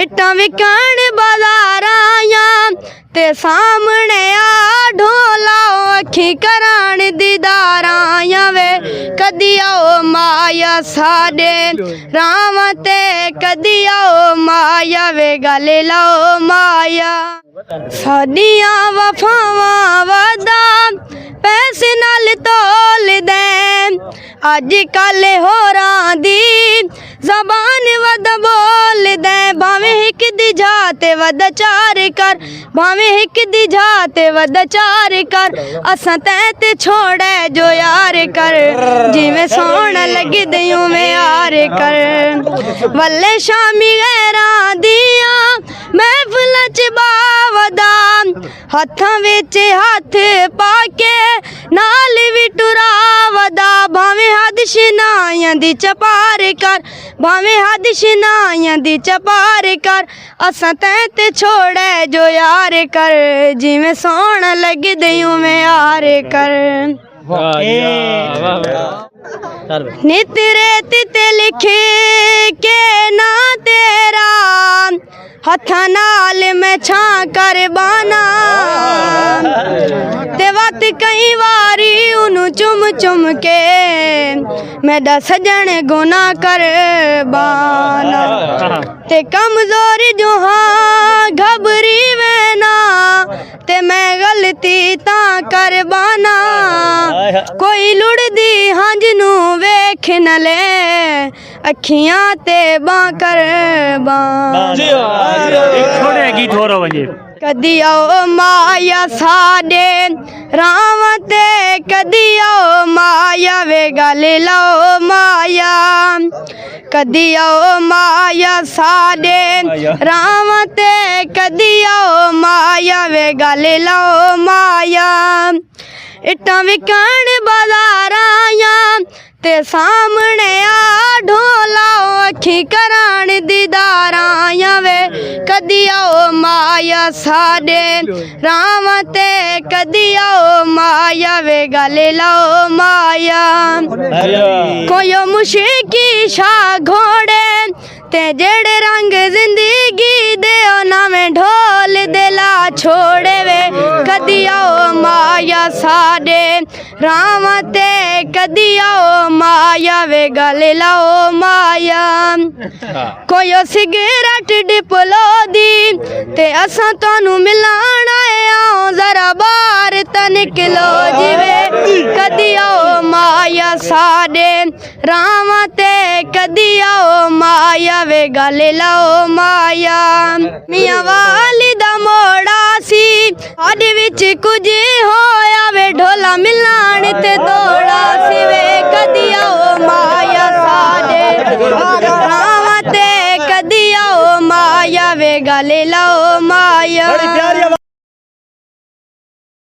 इट्टां विकण बाजार आया ते सामने आ ढोला अखी कराण दीदार आया वे कदी आओ माया साडे राम ते कदी आओ माया वे गल लाओ माया साडियां वफावां वदा पैसे नाल तोल दे अज कल होरां दी ज़बान वद बोल दे भावें हिक दी जाते वद चार कर भावें हिक दी जाते वद चार कर असां ते छोड़े जो यार कर जिवें सोहना लगी दयूं में यार कर वल्ले शामी गैरां दियां महफिलां च बावदा हत्थां विच हथ पाके नाल भी टुरावदा भावें हद शनाइयां दी चपार कर भावें हद शनाइयां दी चपार कर असां ते छोड़े जो यार कर जिवें सोहना लगी दयूं में यार कर नित रेत ते लिखे के ना तेरा हथा नाल मैं छां कर बाना ते वत कई वारी उन्हू चुम चुम के मैं दस जने गुना कर बाना ते कमजोर जो हाँ घबरी में ना ते मैं गलती ता कर बाना कोई लुड़दी हंज नू वेख न ले अखियां ते बां कर बां थोड़े गीत हो रहे कदी आओ माया साडे राम ते कदी आओ माया वे गल लाओ माया कदी आओ माया साडे राम ते कदी आओ माया वे गल लाओ माया इट्टां विकण बाजार आया ते सामने आ ढोला अखी कराण दीदार आया वे कदी आओ माया साडे राम ते कदी आओ माया वे गल लाओ माया कोई मुशिकी शाह घोड़े ते जेड़े रंग जिंदगी दे नवें ढोल दे ला छोड़े वे कदी आओ माया साडे राम ते कदी आओ माया वे गल लाओ माया कोई सिगरेट डिपलो दी ते असां तानू मिलाण आए आओ जरा बाहर त निकलो जिवे कदी आओ माया साडे राम ते कदी आओ माया वे गल लाओ माया मियां वाली दा मोड़ा सी साडे विच कुछ होया वे ढोला मिलाण ते दौड़ा सी वे कदी आओ माया साडे राम ते कदी आओ माया वे गल लाओ माया।